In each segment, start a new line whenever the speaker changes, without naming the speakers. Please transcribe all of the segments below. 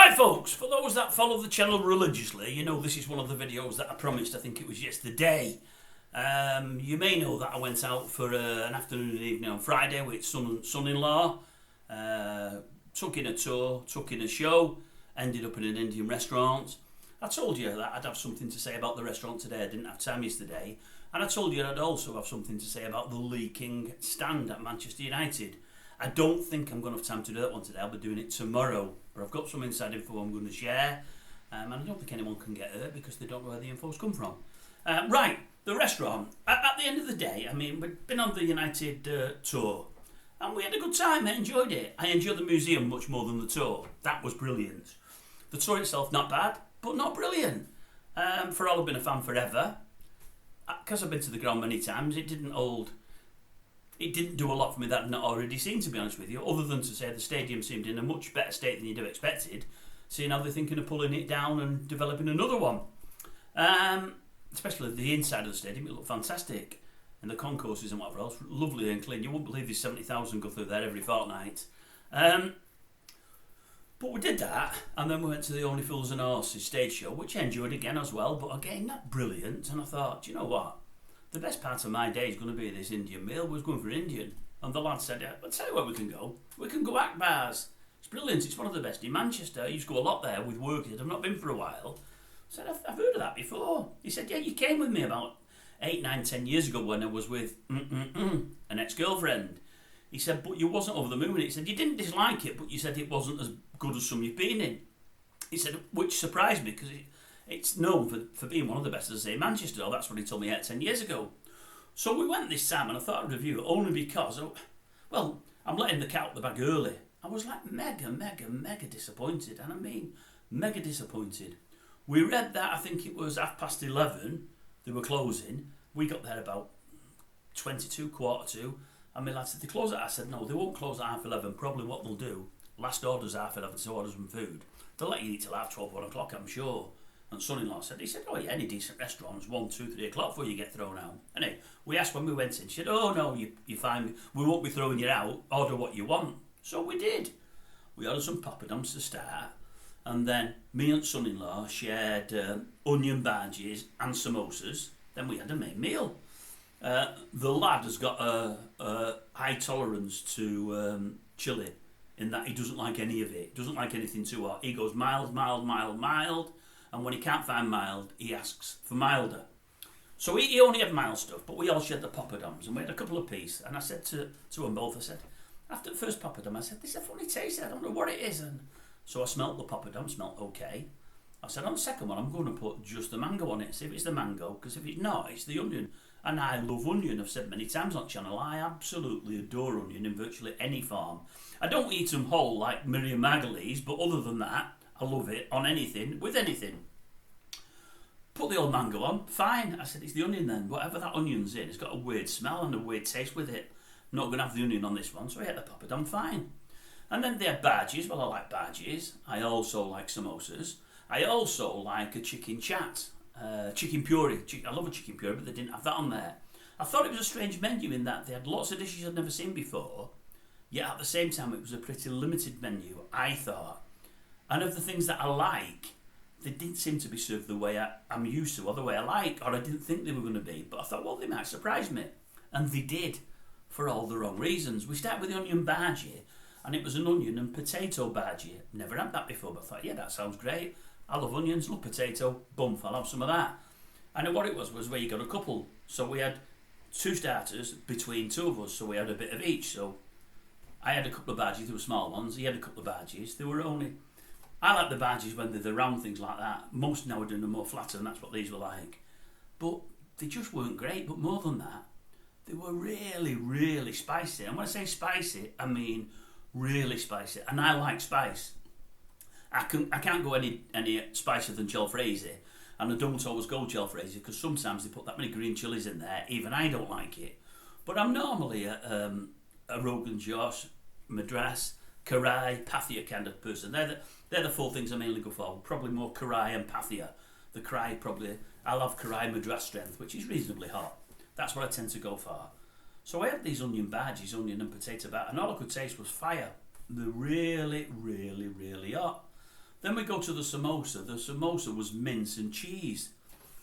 Right folks, for those that follow the channel religiously, you know this is one of the videos that I promised, I think it was yesterday. You may know that I went out for an afternoon and evening on Friday with son-in-law, took in a tour, took in a show, ended up in an Indian restaurant. I told you that I'd have something to say about the restaurant today. I didn't have time yesterday. And I told you I'd also have something to say about the leaking stand at Manchester United. I don't think I'm going to have time to do that one today. I'll be doing it tomorrow. But I've got some inside info I'm going to share. And I don't think anyone can get hurt because they don't know where the info's come from. Right, the restaurant. At the end of the day, I mean, we've been on the United tour. And we had a good time. I enjoyed it. I enjoyed the museum much more than the tour. That was brilliant. The tour itself, not bad, but not brilliant. For all I've been a fan forever. Because I've been to the ground many times, it didn't do a lot for me that I'd not already seen, to be honest with you, other than to say the stadium seemed in a much better state than you'd have expected, seeing how they're thinking of pulling it down and developing another one. Especially the inside of the stadium, it looked fantastic. And the concourses and whatever else, lovely and clean. You wouldn't believe there's 70,000 go through there every fortnight. But we did that, and then we went to the Only Fools and Horses stage show, which I enjoyed again as well, but again, not brilliant. And I thought, do you know what? The best part of my day is going to be this Indian meal. We was going for Indian. And the lad said, I'll tell you where we can go. We can go AKBAR'S. It's brilliant. It's one of the best in Manchester. I used to go a lot there with work. I've not been for a while. I said, I've heard of that before. He said, yeah, you came with me about 8, 9, 10 years ago when I was with an ex-girlfriend. He said, but you wasn't over the moon. He said, you didn't dislike it, but you said it wasn't as good as some you've been in. He said, which surprised me because it's known for being one of the best, as I say, in Manchester. Oh, that's what he told me 8, 10 years ago. So we went this time and I thought I'd review it only because, well, I'm letting the cat out the bag early. I was like mega disappointed. And I mean, mega disappointed. We read that, I think it was 11:30, they were closing. We got there about 22, 1:45. And my lad said, they close at, I said, no, they won't close at 11:30. Probably what they'll do, last order's 11:30, so order some food. They'll let you eat till 12, 1 o'clock, I'm sure. And son-in-law said, oh yeah, any decent restaurants, 1, 2, 3 o'clock before you get thrown out. Anyway, we asked when we went in, she said, oh no, you're fine, we won't be throwing you out, order what you want. So we did. We ordered some poppadoms to start, and then me and son-in-law shared onion bhajis and samosas. Then we had a main meal. The lad has got a high tolerance to chilli, in that he doesn't like any of it, doesn't like anything too hot. He goes mild, and when he can't find mild, he asks for milder. So he only had mild stuff, but we all shared the poppadoms, and we had a couple of pieces. And I said to them both, I said, after the first poppadom, I said, this is a funny taste, I don't know what it is. And so I smelt the poppadom, smelt okay. I said, on the second one, I'm going to put just the mango on it, see if it's the mango, because if it's not, it's the onion. And I love onion, I've said many times on the channel, I absolutely adore onion in virtually any form. I don't eat them whole like Miriam Margolyes, but other than that, I love it on anything, with anything. Put the old mango on, fine. I said, it's the onion then. Whatever that onion's in, it's got a weird smell and a weird taste with it. I'm not going to have the onion on this one, so I ate the poppadom, fine. And then they had bhajis. Well, I like bhajis. I also like samosas. I also like a chicken chat, chicken puree. I love a chicken puree, but they didn't have that on there. I thought it was a strange menu in that they had lots of dishes I'd never seen before, yet at the same time it was a pretty limited menu, I thought. And of the things that I like, they didn't seem to be served the way I'm used to, or the way I like, or I didn't think they were going to be. But I thought, well, they might surprise me. And they did, for all the wrong reasons. We started with the onion bhaji, and it was an onion and potato bhaji. Never had that before, but I thought, yeah, that sounds great. I love onions, love potato, bump, I'll have some of that. And what it was where you got a couple. So we had 2 starters between 2 of us, so we had a bit of each. So I had a couple of bhajis, they were small ones. He had a couple of bhajis. They were only... I like the bhajis when they're the round things like that. Most now are doing them more flatter, and that's what these were like. But they just weren't great. But more than that, they were really spicy. And when I say spicy, I mean really spicy. And I like spice. I can't go any spicier than jalfrezi. And I don't always go jalfrezi because sometimes they put that many green chilies in there. Even I don't like it. But I'm normally a Rogan Josh, Madras, Karai, Pathia kind of person. They're the 4 things I mainly go for. Probably more Karai and Pathia. The Karai probably, I'll have Karai Madras strength, which is reasonably hot. That's what I tend to go for. So I had these onion bhajis, onion and potato batter, and all I could taste was fire. They're really hot. Then we go to the samosa. The samosa was mince and cheese.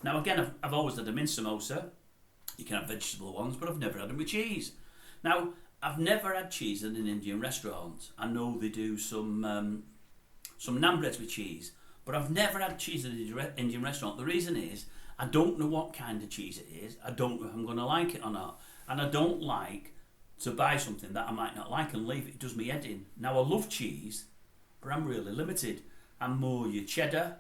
Now again, I've always had a mince samosa. You can have vegetable ones, but I've never had them with cheese. Now, I've never had cheese in an Indian restaurant. I know they do some naan breads with cheese, but I've never had cheese in an Indian restaurant. The reason is, I don't know what kind of cheese it is. I don't know if I'm going to like it or not. And I don't like to buy something that I might not like and leave it. It does me head in. Now, I love cheese, but I'm really limited. I'm more your cheddar,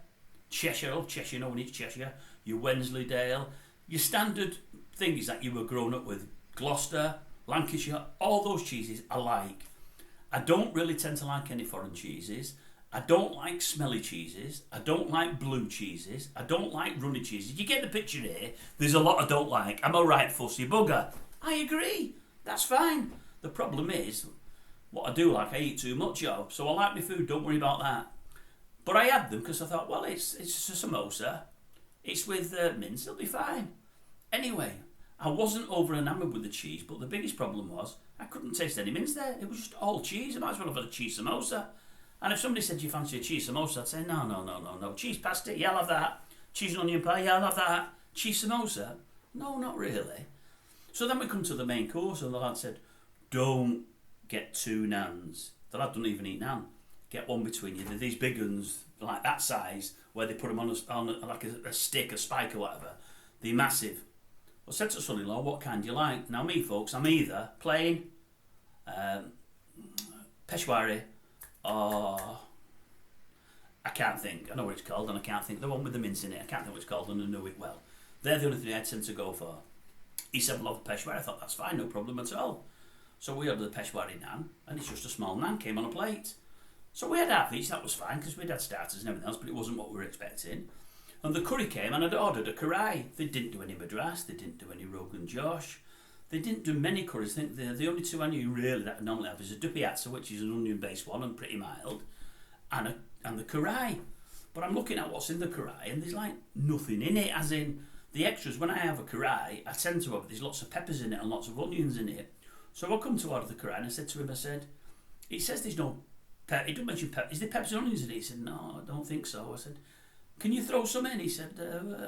Cheshire, no one eats Cheshire, your Wensleydale, your standard things that you were grown up with, Gloucester, Lancashire, all those cheeses I like. I don't really tend to like any foreign cheeses. I don't like smelly cheeses. I don't like blue cheeses. I don't like runny cheeses. You get the picture here. There's a lot I don't like. I'm a right fussy bugger. I agree. That's fine. The problem is, what I do like, I eat too much of. So I like my food, don't worry about that. But I had them because I thought, well, it's a samosa. It's with mince, it'll be fine. Anyway, I wasn't over enamoured with the cheese, but the biggest problem was I couldn't taste any mince there. It was just all cheese. I might as well have had a cheese samosa. And if somebody said, do you fancy a cheese samosa? I'd say, no. Cheese pasta, yeah, I'll have that. Cheese and onion pie, yeah, I'll have that. Cheese samosa? No, not really. So then we come to the main course, and the lad said, don't get 2 naans. The lad doesn't even eat naan. Get one between you. They're these big ones, like that size, where they put them on like a stick, a spike or whatever. They're massive. I said to son-in-law, what kind do you like? Now me, folks, I'm either plain, Peshwari, or I can't think. I know what it's called, and I can't think. The one with the mince in it, I can't think what it's called, and I know it well. They're the only thing I tend to go for. He said, well, I'll have Peshwari. I thought, that's fine, no problem at all. So we ordered the Peshwari naan, and it's just a small naan, came on a plate. So we had half each, that was fine, because we'd had starters and everything else, but it wasn't what we were expecting. And the curry came, and I'd ordered a curry. They didn't do any Madras, they didn't do any Rogan Josh, they didn't do many curries. I think the only 2 I knew really that I normally have is a dupiatsa, which is an onion-based one and pretty mild, and the curry. But I'm looking at what's in the curry, and there's like nothing in it, as in the extras. When I have a curry, I tend to have, there's lots of peppers in it and lots of onions in it. So I come to order the curry, and I said to him, it says there's no pepper, it doesn't mention pepper, is there peppers and onions in it? He said, no, I don't think so. I said, can you throw some in? He said,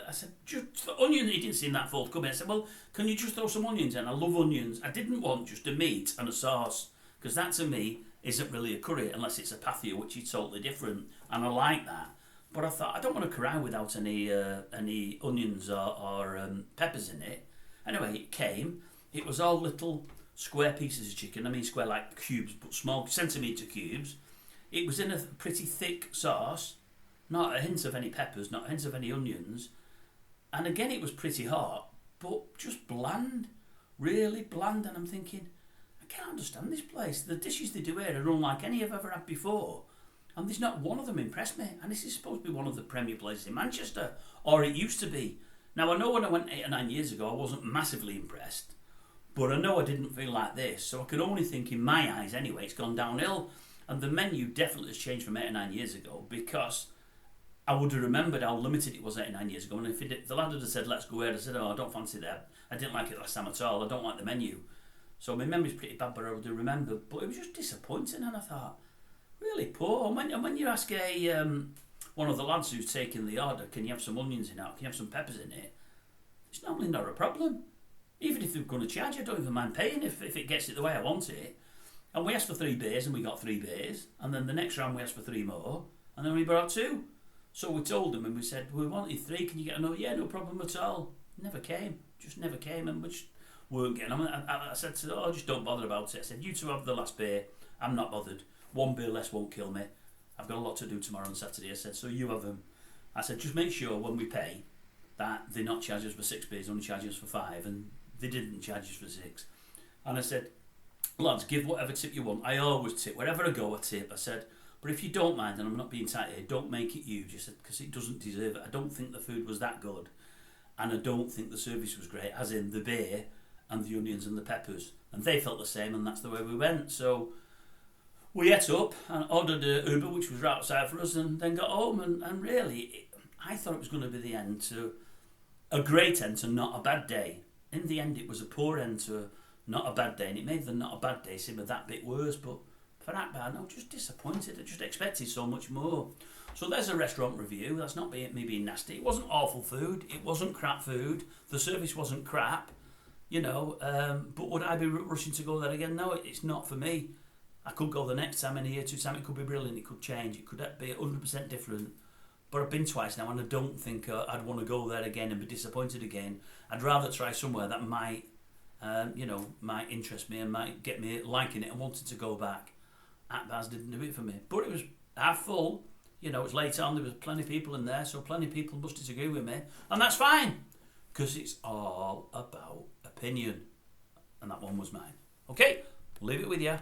I said, just onion. He didn't seem that forthcoming. I said, well, can you just throw some onions in? I love onions. I didn't want just a meat and a sauce, because that to me isn't really a curry unless it's a pathia, which is totally different, and I like that. But I thought, I don't want a curry without any onions or peppers in it. Anyway, it came. It was all little square pieces of chicken. I mean square like cubes, but small centimetre cubes. It was in a pretty thick sauce. Not a hint of any peppers, not a hint of any onions. And again, it was pretty hot, but just bland. Really bland. And I'm thinking, I can't understand this place. The dishes they do here are unlike any I've ever had before. And there's not one of them impressed me. And this is supposed to be one of the premier places in Manchester. Or it used to be. Now, I know when I went 8 or 9 years ago, I wasn't massively impressed. But I know I didn't feel like this. So I can only think, in my eyes anyway, it's gone downhill. And the menu definitely has changed from 8 or 9 years ago, because I would have remembered how limited it was 8 or 9 years ago. And if the lad had said, let's go here, I said, oh, I don't fancy that. I didn't like it last time at all. I don't like the menu. So my memory's pretty bad, but I would have remembered. But it was just disappointing, and I thought, really poor. And when you ask one of the lads who's taking the order, can you have some onions in it, can you have some peppers in it, it's normally not a problem. Even if they're going to charge, I don't even mind paying if it gets it the way I want it. And we asked for 3 beers, and we got 3 beers. And then the next round we asked for 3 more, and then we brought 2. So we told them, and we said, we wanted 3, can you get another? Yeah, no problem at all. Never came, just never came, and we just weren't getting on. I said to them, oh, just don't bother about it. I said, you 2 have the last beer, I'm not bothered. 1 beer less won't kill me. I've got a lot to do tomorrow on Saturday. I said, so you have them. I said, just make sure when we pay that they're not charging us for 6 beers, only charging us for 5, and they didn't charge us for 6. And I said, lads, give whatever tip you want. I always tip. Wherever I go, I tip. I said, but if you don't mind, and I'm not being tight here, don't make it huge. I said, because it doesn't deserve it. I don't think the food was that good, and I don't think the service was great, as in the beer and the onions and the peppers. And they felt the same, and that's the way we went. So we ate up and ordered an Uber, which was right outside for us, and then got home. And really, I thought it was going to be the end to a great end to not a bad day. In the end, it was a poor end to not a bad day, and it made the not a bad day seem a that bit worse. But for that bad, I was just disappointed. I just expected so much more. So there's a restaurant review. That's not me being nasty. It wasn't awful food. It wasn't crap food. The service wasn't crap. You know, but would I be rushing to go there again? No, it's not for me. I could go the next time, in a year, 2 time. It could be brilliant. It could change. It could be 100% different. But I've been twice now, and I don't think I'd want to go there again and be disappointed again. I'd rather try somewhere that might, might interest me and might get me liking it and wanting to go back. AKBAR'S didn't do it for me. But it was half full. You know, it was late on. There was plenty of people in there, so plenty of people must disagree with me. And that's fine, because it's all about opinion. And that one was mine. Okay, leave it with you.